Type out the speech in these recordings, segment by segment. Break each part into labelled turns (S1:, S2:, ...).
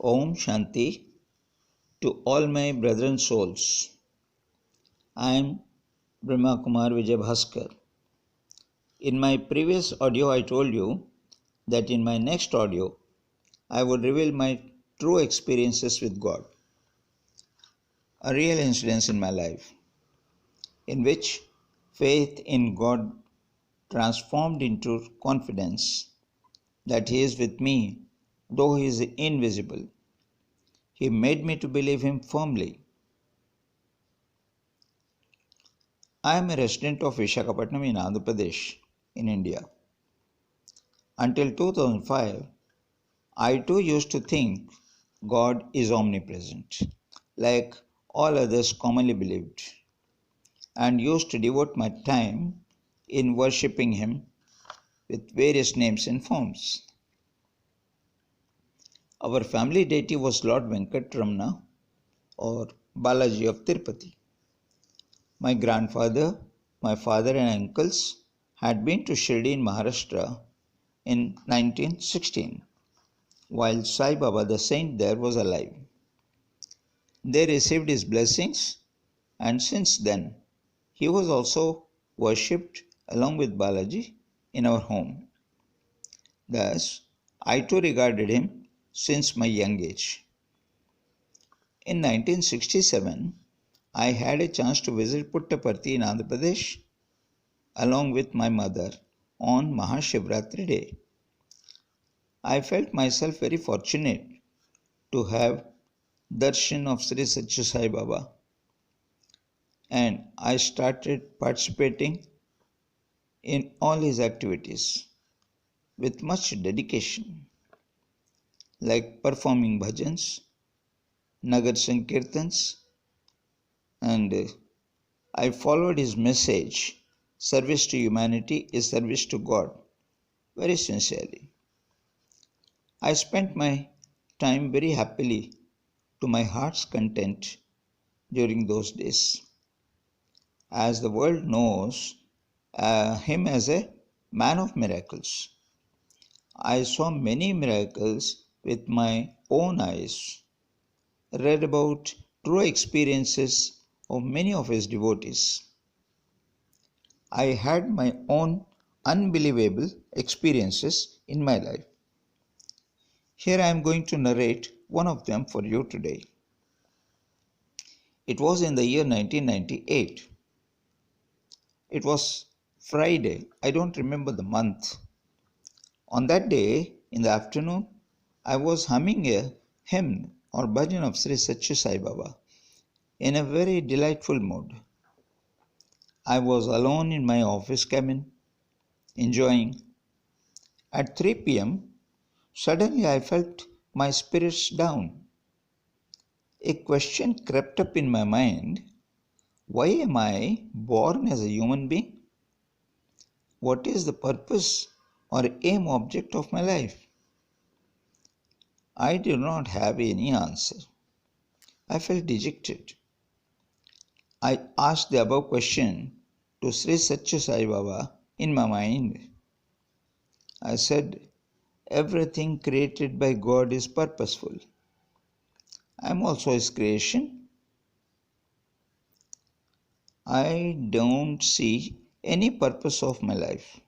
S1: Om Shanti to all my brethren souls. I am Brahma Kumar Vijay Bhaskar. In my previous audio, I told you that in my next audio, I would reveal my true experiences with God, a real incident in my life, in which faith in God transformed into confidence that He is with me, though He is invisible. He made me to believe Him firmly. I am a resident of Visakhapatnam in Andhra Pradesh, in India. Until 2005, I too used to think God is omnipresent, like all others commonly believed, and used to devote my time in worshipping Him with various names and forms. Our family deity was Lord Venkatramana or Balaji of Tirupati. My grandfather, my father, and uncles had been to Shirdi in Maharashtra in 1916, while Sai Baba, the saint there, was alive. They received his blessings, and since then, he was also worshipped along with Balaji in our home. Thus, I too regarded him since my young age. In 1967, I had a chance to visit Puttaparthi in Andhra Pradesh along with my mother on Mahashivratri day. I felt myself very fortunate to have darshan of Sri Satya Sai Baba, and I started participating in all his activities with much dedication, like performing bhajans, Nagar Sankirtans, and I followed his message, service to humanity is service to God, very sincerely. I spent my time very happily to my heart's content during those days. As the world knows him as a man of miracles, I saw many miracles with my own eyes, read about true experiences of many of his devotees. I had my own unbelievable experiences in my life. Here I am going to narrate one of them for you today. It was in the year 1998. It was Friday, I don't remember the month. On that day, in the afternoon, I was humming a hymn or bhajan of Sri Satya Sai Baba in a very delightful mood. I was alone in my office cabin, enjoying. At 3 p.m., suddenly I felt my spirits down. A question crept up in my mind: why am I born as a human being? What is the purpose or aim object of my life? I did not have any answer. I felt dejected. I asked the above question to Sri Satya Sai Baba in my mind. I said, everything created by God is purposeful. I am also His creation. I don't see any purpose of my life.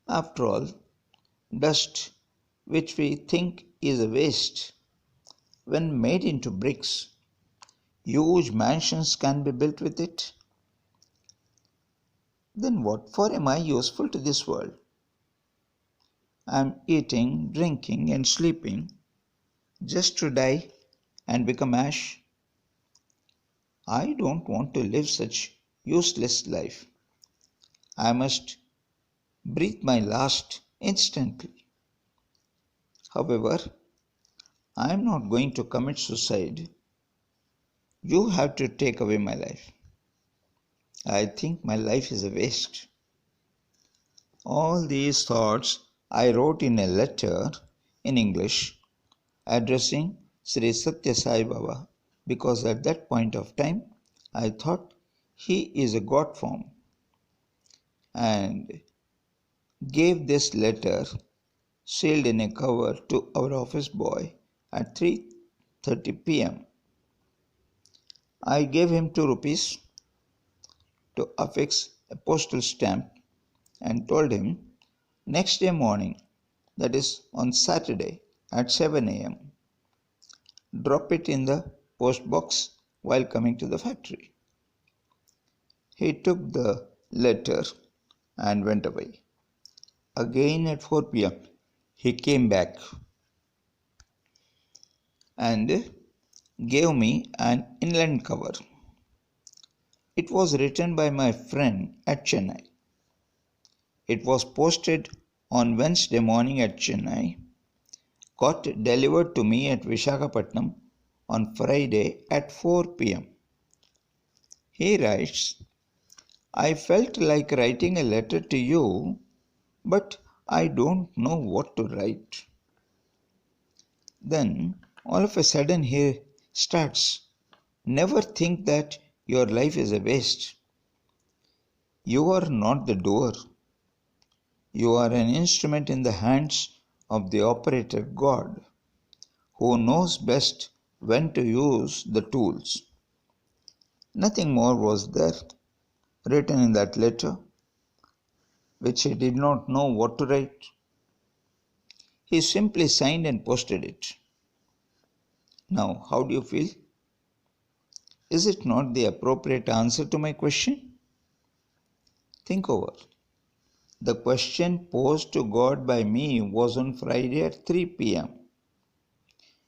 S1: After all, dust, which we think is a waste, when made into bricks, huge mansions can be built with it. Then what for am I useful to this world? I am eating, drinking, and sleeping just to die and become ash. I don't want to live such useless life. I must breathe my last instantly. However, I am not going to commit suicide. You have to take away my life. I think my life is a waste. All these thoughts I wrote in a letter in English addressing Sri Satya Sai Baba, because at that point of time I thought he is a God form, and gave this letter sealed in a cover to our office boy at 3:30 p.m. I gave him 2 rupees to affix a postal stamp and told him next day morning, that is on Saturday at 7 a.m., drop it in the post box while coming to the factory. He took the letter and went away. Again at 4 p.m., he came back and gave me an inland cover. It was written by my friend at Chennai. It was posted on Wednesday morning at Chennai, got delivered to me at Vishakhapatnam on Friday at 4 p.m. He writes, I felt like writing a letter to you, but I don't know what to write. Then, all of a sudden, he starts, never think that your life is a waste. You are not the doer. You are an instrument in the hands of the operator God, who knows best when to use the tools. Nothing more was there written in that letter, which he did not know what to write. He simply signed and posted it. Now, how do you feel? Is it not the appropriate answer to my question? Think over. The question posed to God by me was on Friday at 3 p.m.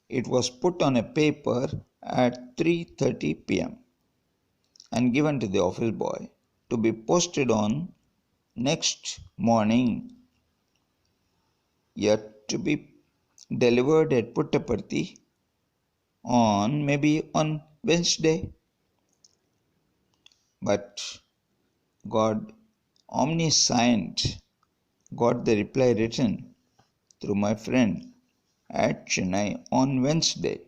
S1: It was put on a paper at 3:30 p.m. and given to the office boy to be posted on next morning, yet to be delivered at Puttaparthi on Wednesday. But God, omniscient, got the reply written through my friend at Chennai on Wednesday.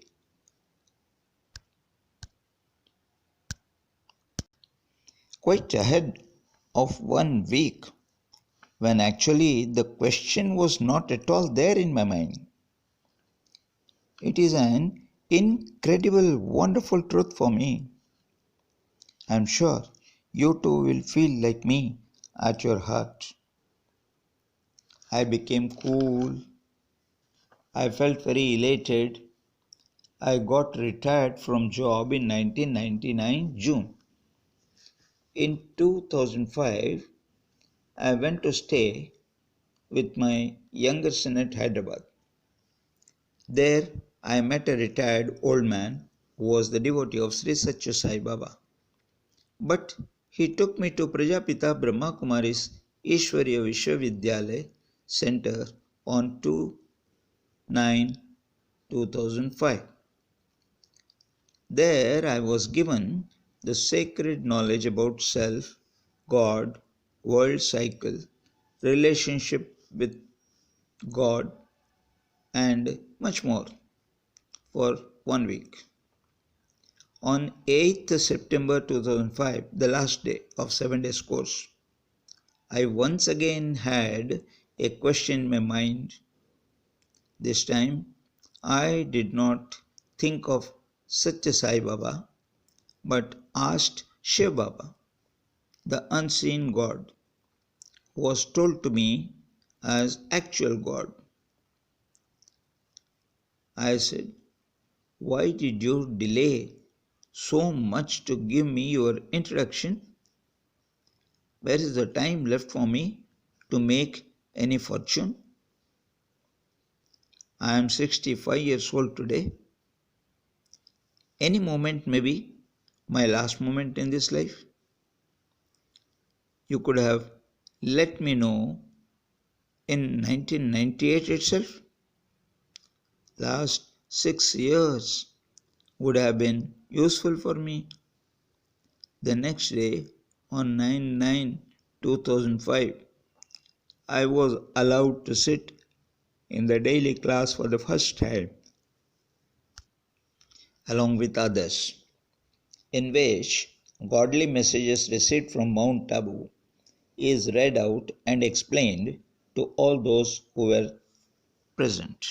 S1: Quite ahead of 1 week, when actually the question was not at all there in my mind. It is an incredible, wonderful truth for me. I am sure you too will feel like me at your heart. I became cool. I felt very elated. I got retired from job in 1999 June. In 2005, I went to stay with my younger son at Hyderabad. There, I met a retired old man who was the devotee of Sri Satya Sai Baba. But he took me to Prajapita Brahma Kumari's Ishwariya Vishwavidyalaya Center on 2/9/2005. There I was given the sacred knowledge about self, God, world cycle, relationship with God, and much more for 1 week. On 8th September 2005, the last day of 7 days course, I once again had a question in my mind. This time, I did not think of Satya Sai Baba, but asked Shiv Baba, the unseen God, who was told to me as actual God. I said, why did you delay so much to give me your introduction? Where is the time left for me to make any fortune? I am 65 years old today. Any moment may be my last moment in this life. You could have let me know in 1998 itself. Last 6 years would have been useful for me. The next day, on 9/9/2005, I was allowed to sit in the daily class for the first time, along with others, in which godly messages received from Mount Abu is read out and explained to all those who were present.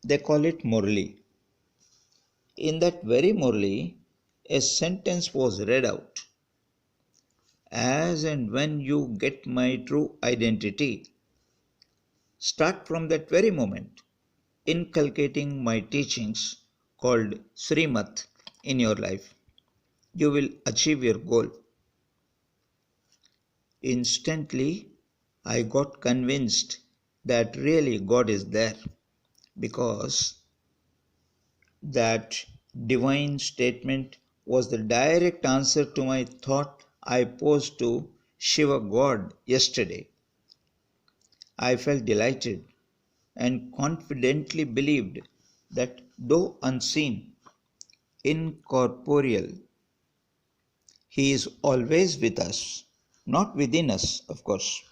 S1: They call it Murli. In that very Murli, a sentence was read out. As and when you get my true identity, start from that very moment, inculcating my teachings called Srimat in your life. You will achieve your goal. Instantly, I got convinced that really God is there because that divine statement was the direct answer to my thought I posed to Shiva God yesterday. I felt delighted and confidently believed that though unseen, incorporeal, He is always with us, not within us, of course.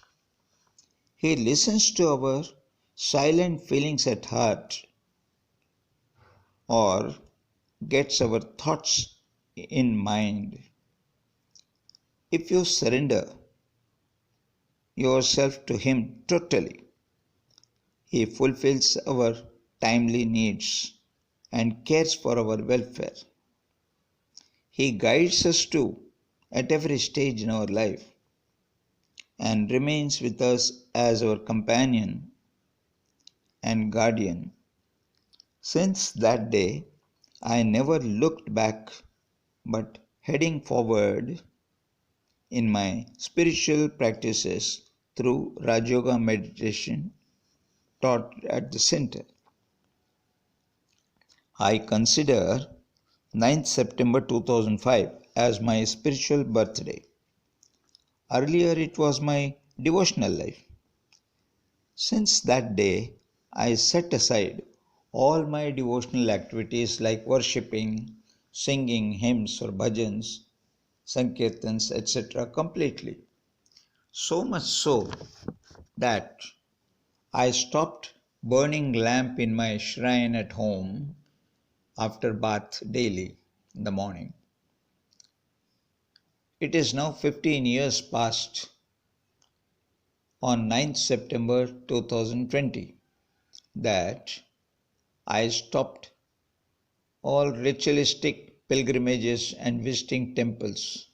S1: He listens to our silent feelings at heart or gets our thoughts in mind. If you surrender yourself to Him totally, He fulfills our timely needs and cares for our welfare. He guides us too at every stage in our life and remains with us as our companion and guardian. Since that day, I never looked back but heading forward in my spiritual practices through Rajoga meditation taught at the center. I consider 9th September 2005 as my spiritual birthday. Earlier it was my devotional life. Since that day, I set aside all my devotional activities like worshipping, singing hymns or bhajans, sankirtans, etc. completely. So much so that I stopped burning lamp in my shrine at home after bath daily in the morning. It is now 15 years past on 9th September 2020 that I stopped all ritualistic pilgrimages and visiting temples.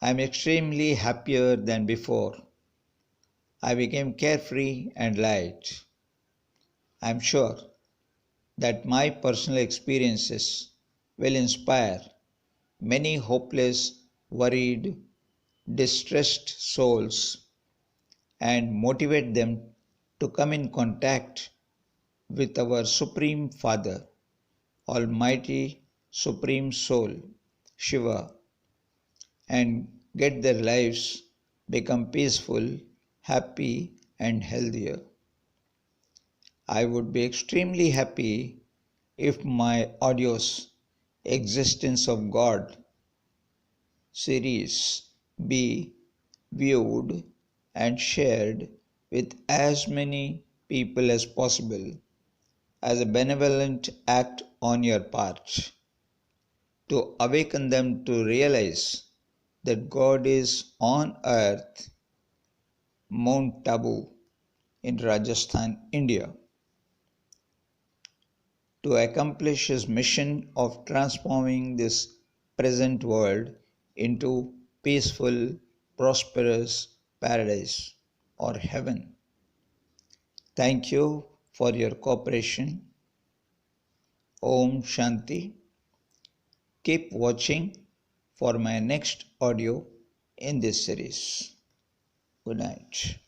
S1: I am extremely happier than before. I became carefree and light. I am sure that my personal experiences will inspire many hopeless, worried, distressed souls and motivate them to come in contact with our Supreme Father, Almighty Supreme Soul, Shiva, and get their lives become peaceful, happy, and healthier. I would be extremely happy if my audios Existence of God series be viewed and shared with as many people as possible as a benevolent act on your part to awaken them to realize that God is on earth, Mount Tabu in Rajasthan, India, to accomplish his mission of transforming this present world into peaceful, prosperous paradise or heaven. Thank you for your cooperation. Om Shanti. Keep watching for my next audio in this series. Good night.